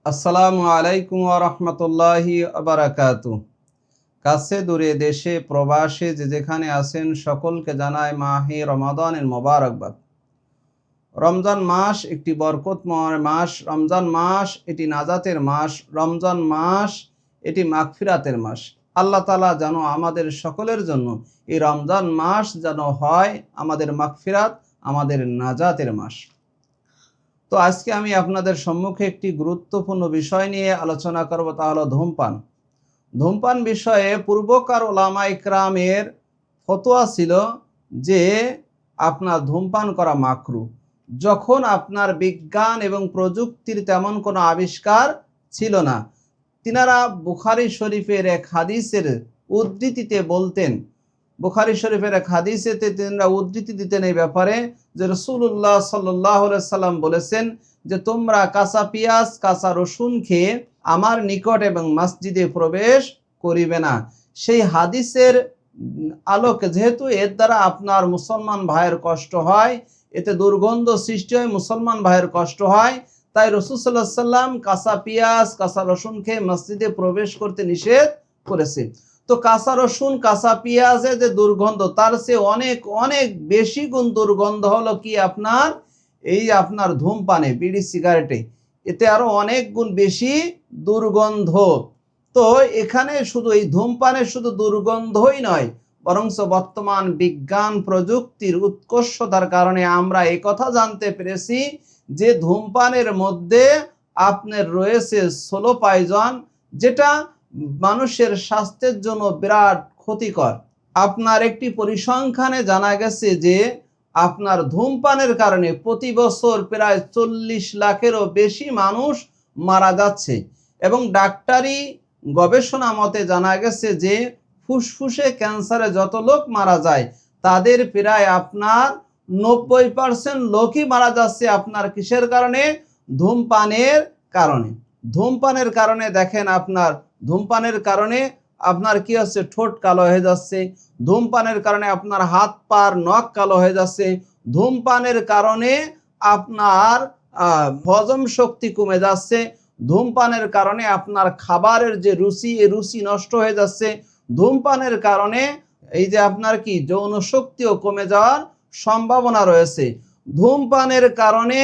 আসসালামু আলাইকুম ওয়া রাহমাতুল্লাহি ওয়া বারাকাতুহু। কাছে দূরে দেশে প্রবাসে যে যেখানে আছেন সকলকে জানায় মাহে রমাদানের মোবারকবাদ। রমজান মাস একটি বরকতময় মাস। রমজান মাস এটি নাজাতের মাস। রমজান মাস এটি মাগফিরাতের মাস। আল্লাহ তাআলা যেন আমাদের সকলের জন্য এই রমজান মাস যেন হয় আমাদের মাগফিরাত, আমাদের নাজাতের মাস। তো আজকে আমি আপনাদের সম্মুখে একটি গুরুত্বপূর্ণ বিষয় নিয়ে আলোচনা করব, তা হলো ধূমপান। ধূমপান বিষয়ে পূর্বকার ওলামা ইকরামের ফতোয়া ছিল যে আপনার ধূমপান করা মাকরু, যখন আপনার বিজ্ঞান এবং প্রযুক্তির তেমন কোনো আবিষ্কার ছিল না। তিনারা বুখারী শরীফের এক হাদিসের উদ্ধৃতিতে বলতেন, বুখারী শরীফের এক হাদিসেতে তিনারা উদ্ধৃতি দিতেন এই ব্যাপারে যে রাসূলুল্লাহ সাল্লাল্লাহু আলাইহি সাল্লাম বলেছেন যে তোমরা কাঁচা পেঁয়াজ কাঁচা রসুন খেয়ে আমার নিকট এবং মসজিদে প্রবেশ করিবে না। সেই হাদিসের আলোকে যেহেতু এর দ্বারা আপনার মুসলমান ভাইয়ের কষ্ট হয়, এতে দুর্গন্ধ সৃষ্টি হয়, মুসলমান ভাইয়ের কষ্ট হয়, তাই রাসূল সাল্লাল্লাহু আলাইহি সাল্লাম কাঁচা পেঁয়াজ কাঁচা রসুন খেয়ে মসজিদে প্রবেশ করতে নিষেধ করেছে। তো কাঁচা রসুন কাঁচা পেঁয়াজে যে দুর্গন্ধ, তার চেয়ে অনেক অনেক বেশি গুণ দুর্গন্ধ হলো কি আপনার আপনার ধূমপানে, বিড়ি সিগারেটে, এতে আরো অনেক গুণ বেশি দুর্গন্ধ। তো এখানে শুধু এই ধূমপানের শুধু দুর্গন্ধই নয়, বরঞ্চ বর্তমান বিজ্ঞান প্রযুক্তির উৎকর্ষতার কারণে আমরা এই কথা জানতে পেরেছি যে ধূমপানের মধ্যে আপনার রয়েছে স্লো পয়জন, যেটা মানুষের স্বাস্থ্যের জন্য বিরাট ক্ষতিকর। আপনার একটি পরিসংখ্যানে জানা গেছে যে আপনার ধূমপানের কারণে প্রতি বছর প্রায় 40 লাখেরও বেশি মানুষ মারা যাচ্ছে, এবং ডাক্তারি গবেষণা মতে জানা গেছে যে ফুসফুসে ক্যান্সারে যত লোক মারা যায় তাদের প্রায় আপনার 90% লোকই মারা যাচ্ছে আপনার কিসের কারণে? ধূমপানের কারণে। ধূমপানের কারণে দেখেন আপনার ধূমপানের কারণে আপনার কি হচ্ছে? ঠোঁট কালো হয়ে যাচ্ছে। ধূমপানের কারণে আপনার হাত পার নখ কালো হয়ে যাচ্ছে। ধূমপানের কারণে আপনার হজম শক্তি কমে যাচ্ছে। ধূমপানের কারণে আপনার খাবারের যে রুচি, এই রুচি নষ্ট হয়ে যাচ্ছে। ধূমপানের কারণে এই যে আপনার কি যৌন শক্তিও কমে যাওয়ার সম্ভাবনা রয়েছে। ধূমপানের কারণে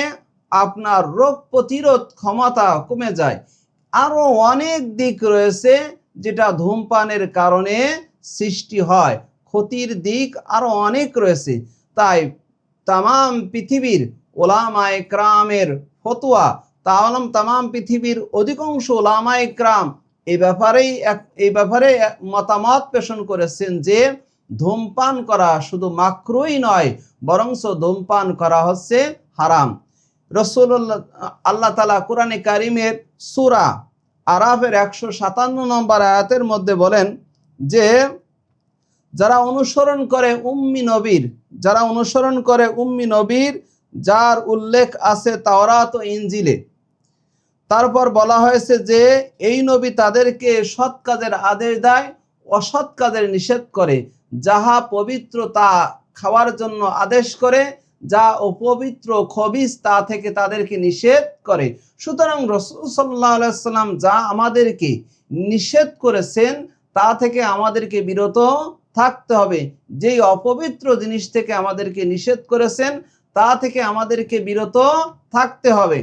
আপনার রোগ প্রতিরোধ ক্ষমতা কমে যায়। আরো অনেক দিক রয়েছে যেটা ধূমপানের কারণে সৃষ্টি হয়, ক্ষতির দিক আরো অনেক রয়েছে। তাই তাম পৃথিবীর ওলামায়ে কেরামের ফতোয়া, তাম পৃথিবীর অধিকাংশ ওলামায়ে কেরাম এই ব্যাপারে মতামত পোষণ করেছেন যে ধূমপান করা শুধু মাকরুই নয়, বরঞ্চ ধূমপান করা হচ্ছে হারাম। রাসূলুল্লাহ আল্লাহ তাআলা কোরআনে কারিমের সূরা আরাফের 157 নম্বর আয়াতের মধ্যে বলেন যে যারা অনুসরণ করে উম্মি নবীর যার উল্লেখ আছে তাওরাত ও ইনজিলে, তারপর বলা হয়েছে যে এই নবী তাদেরকে সৎ কাজের আদেশ দেয়, অসৎ কাজের নিষেধ করে, যাহা পবিত্র তা খাওয়ার জন্য আদেশ করে, যা অপবিত্র খবিস তা থেকে তাদেরকে নিষেধ করে। সুতরাং রাসূল সাল্লাল্লাহু আলাইহি ওয়াসাল্লাম যা আমাদেরকে নিষেধ করেছেন তা থেকে আমাদেরকে বিরত থাকতে হবে। যেই অপবিত্র জিনিস থেকে আমাদেরকে নিষেধ করেছেন তা থেকে আমাদেরকে বিরত থাকতে হবে।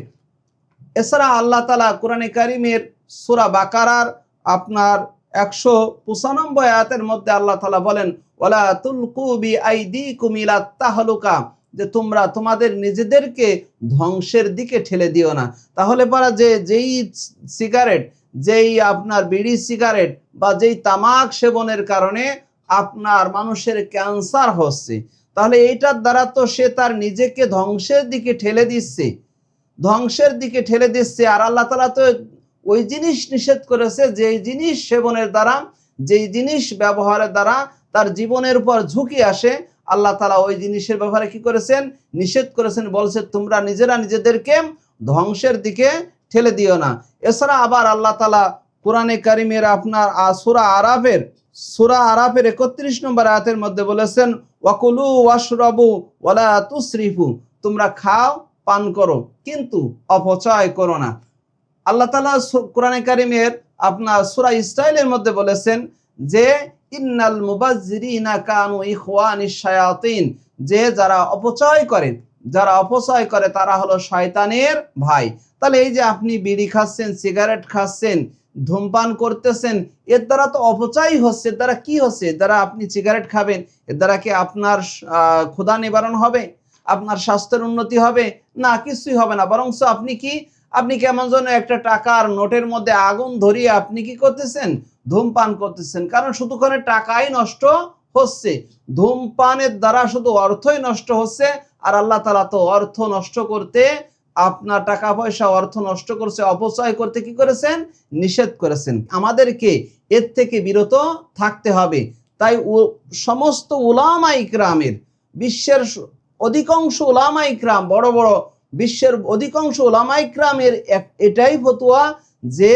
এছাড়া আল্লাহ তাআলা কোরআনে কারিমের সূরা বাকারার আপনার 195 আয়াতের মধ্যে আল্লাহ তাআলা বলেন ওয়ালা তুলকু বিআইদিকুম ইলা তাহলুকা, যে তোমরা তোমাদের নিজেদেরকে ধ্বংসের দিকে ঠেলে দিও না। তাহলে পরা যেই সিগারেট, যেই আপনার বিড়ি সিগারেট বা যেই তামাক সেবনের কারণে আপনার মানুষের ক্যান্সার হচ্ছে, তাহলে এইটার দ্বারা তো সে তার নিজেকে ধ্বংসের দিকে ঠেলে দিচ্ছে। আর আল্লাহ তাআলা তো ওই জিনিস নিষেধ করেছে যেই জিনিস সেবনের দ্বারা, যেই জিনিস ব্যবহারের দ্বারা তার জীবনের উপর ঝুঁকি আসে, আল্লাহ তাআলা ওই জিনিসের ব্যাপারে কি করেছেন? নিষেধ করেছেন। বলছে তোমরা নিজেদেরকে ধ্বংসের দিকে ঠেলে দিও না। এছাড়া আবার আল্লাহ তাআলা কোরআনে কারিমের আপনার সূরা আরাফের 31 নম্বর আয়াতের মধ্যে বলেছেন ওয়াকুলু ওয়াশরাবু ওয়ালা তুসরিফু, তোমরা খাও পান করো কিন্তু অপচয় করো না। আল্লাহ তাআলা কোরআনে কারিমের আপনার সূরা ইসরাঈলের মধ্যে বলেছেন যে ইন্নাল মুবাজ্জিরিনা কানু ইখওয়ানিশ শায়াতিন, যে যারা অপচয় করে তারা হলো শয়তানের ভাই। তাহলে এই যে আপনি বিড়ি খাচ্ছেন, সিগারেট খাচ্ছেন, ধূমপান করতেছেন, এর দ্বারা তো অপচয় হচ্ছে। এর দ্বারা কি হচ্ছে? এর দ্বারা আপনি সিগারেট খাবেন, এর দ্বারা কি আপনার ক্ষুধা নিবারণ হবে? আপনার স্বাস্থ্যের উন্নতি হবে? না, কিছুই হবে না। বরঞ্চ আপনি কেমন যেন একটা টাকার নোটের মধ্যে আগুন ধরিয়ে আপনি কি করতেছেন? ধূমপান করতেছেন। কারণ শুধুখানে টাকাই নষ্ট হচ্ছে, ধূমপানের দ্বারা শুধু অর্থই নষ্ট হচ্ছে। আর আল্লাহ তাআলা তো অর্থ নষ্ট করতে, আপনার টাকা পয়সা অর্থ নষ্ট করছে, অপচয় করতে কি করেছেন? নিষেধ করেছেন। আমাদেরকে এর থেকে বিরত থাকতে হবে। তাই সমস্ত উলামা ইকরামের, বিশ্বের অধিকাংশ উলামা ইকরাম, বড় বড় বিশ্বের অধিকাংশ উলামা ইকরামের এটাই ফতোয়া যে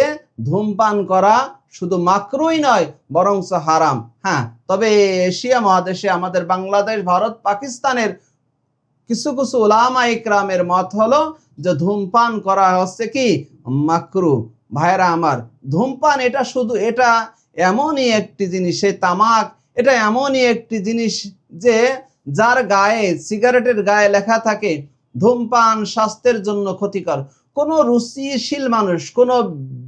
ধূমপান করা শুধু মাকরুই নয়, বরঞ্চ হারাম। হ্যাঁ, তবে এশিয়া মহাদেশে আমাদের বাংলাদেশ, ভারত, পাকিস্তানের কিছু কিছু উলামা ইকরামের মত হলো যে ধূমপান করা হচ্ছে কি মাকরু। ভাইরা আমার, ধূমপান এটা এমনই একটি জিনিস, সেই তামাক এটা এমনই একটি জিনিস যে যার গায়ে, সিগারেটের গায়ে লেখা থাকে ধূমপান স্বাস্থ্যের জন্য ক্ষতিকর। কোনো রুচিশীল মানুষ, কোনো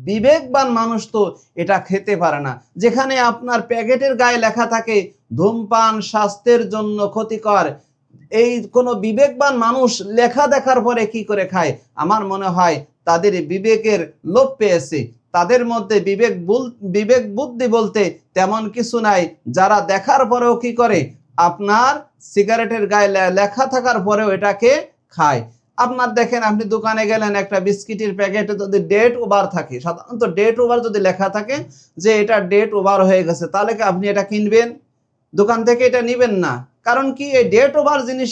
বিবেকবান মানুষ তো এটা খেতে পারে না। যেখানে আপনার প্যাকেটের গায়ে লেখা থাকে ধূমপান স্বাস্থ্যের জন্য ক্ষতিকর, এই কোনো বিবেকবান মানুষ লেখা দেখার পরে কি করে খায়? আমার মনে হয় তাদের বিবেকের লোপ পেয়েছে। তাদের মধ্যে বিবেক বুদ্ধি বলতে তেমন কিছু নাই, যারা দেখার পরেও কি করে? আপনার সিগারেটের গায়ে লেখা থাকার পরেও এটাকে খায়। আপনার দেখেন, আপনি দোকানে গেলেন, একটা বিস্কিটের প্যাকেটে যদি ডেট ওভার থাকে, সাধারণত ডেট ওভার যদি লেখা থাকে যে এটা ডেট ওভার হয়ে গেছে, তাহলে কি আপনি এটা কিনবেন? দোকান থেকে এটা নিবেন না। কারণ কি? এই ডেট ওভার জিনিস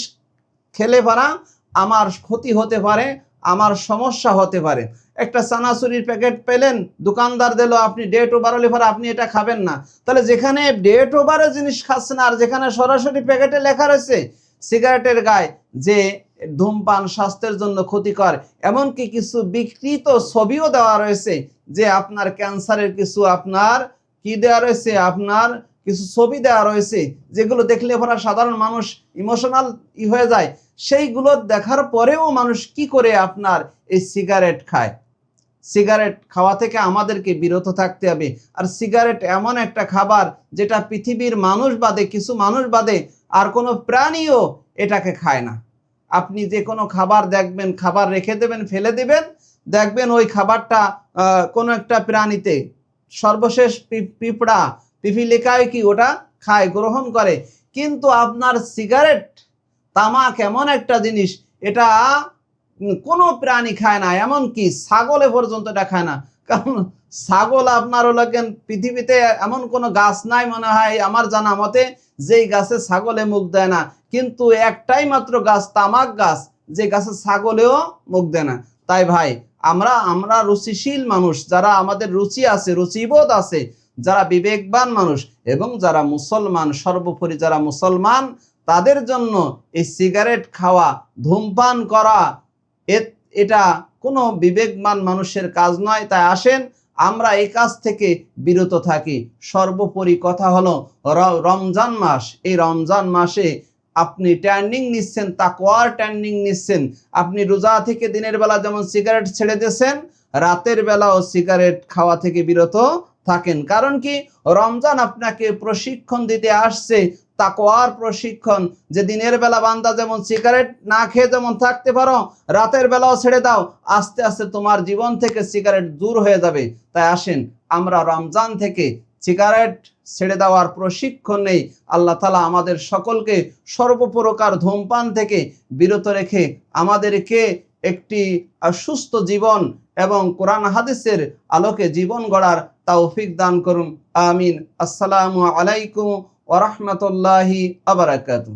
খেলে পারা আমার ক্ষতি হতে পারে, আমার সমস্যা হতে পারে। একটা চানাচুরির প্যাকেট পেলেন, দোকানদার দিল, আপনি ডেট ওভার হলে পরে আপনি এটা খাবেন না। তাহলে যেখানে ডেট ওভারের জিনিস খাচ্ছেন, আর যেখানে সরাসরি প্যাকেটে লেখা রয়েছে সিগারেটের গায়ে যে ধূমপান স্বাস্থ্যের জন্য ক্ষতিকর, এমনকি কিছু বিকৃত ছবিও দেওয়া রয়েছে যে আপনার ক্যান্সারের কিছু আপনার কি দেওয়া রয়েছে, আপনার কিছু ছবি দেওয়া রয়েছে, যেগুলো দেখলে পরে সাধারণ মানুষ ইমোশনাল হয়ে যায়। সেইগুলো দেখার পরেও মানুষ কি করে আপনার এই সিগারেট খায়। সিগারেট খাওয়া থেকে আমাদেরকে বিরত থাকতে হবে। আর সিগারেট এমন একটা খাবার যেটা পৃথিবীর মানুষ বাদে, কিছু মানুষ বাদে আর কোনো প্রাণীও এটাকে খায় না। আপনি যে কোনো খাবার দেখবেন, খাবার রেখে দেবেন, ফেলে দেবেন, দেখবেন ওই খাবারটা কোনো একটা প্রাণীতে, সর্বশেষ পিঁপড়া, পিপিলিকায় কি ওটা খায়, গ্রহণ করে। কিন্তু আপনার সিগারেট, তামাক এমন একটা জিনিস, এটা কোনো প্রাণী খায় না, এমনকি ছাগলে পর্যন্ত এটা খায় না। কারণ ছাগল আপনার হলো পৃথিবীতে এমন কোনো গাছ নাই মনে হয় আমার জানা মতে যেই গাছে ছাগলে মুখ দেয় না। কিন্তু একটাই মাত্র গাছ, তামাক গাছ, যে গাছে ছাগলেও মুখ দেয় না। তাই ভাই, আমরা রুচিশীল মানুষ, যারা আমাদের রুচি আছে, রুচিবোধ আছে, যারা বিবেকবান মানুষ এবং যারা মুসলমান, সর্বোপরি যারা মুসলমান, তাদের জন্য এই সিগারেট খাওয়া, ধূমপান করা এটা কোনো বিবেকবান মানুষের কাজ নয়। তাই আসেন আমরা এই কাজ থেকে বিরত থাকি। সর্বোপরি কথা হলো রমজান মাস, এই রমজান মাসে আপনি ট্রেনিং নিচ্ছেন, তাকওয়ার ট্রেনিং নিচ্ছেন। আপনি রোজা থেকে দিনের বেলা যেমন সিগারেট ছেড়ে দিয়েছেন, রাতের বেলাও সিগারেট খাওয়া থেকে বিরত থাকেন। কারণ কি? রমজান আপনাকে প্রশিক্ষণ দিতে আসছে, তাকওয়ার প্রশিক্ষণ, যে দিনের বেলা বান্দা যেমন সিগারেট না খেয়ে যেমন থাকতে পারো, রাতের বেলাও ছেড়ে দাও, আস্তে আস্তে তোমার জীবন থেকে সিগারেট দূর হয়ে যাবে। তাই আসেন আমরা রমজান থেকে সিগারেট ছেড়ে দেওয়ার প্রশিক্ষণ নেই। আল্লাহ তাআলা আমাদের সকলকে সর্বপ্রকার ধূমপান থেকে বিরত রেখে আমাদেরকে একটি সুস্থ জীবন এবং কোরআন হাদিসের আলোকে জীবন গড়ার তৌফিক দান করুন। আমিন। আসসালামু আলাইকুম ওয়া রাহমাতুল্লাহি ওয়া বারাকাতুহু।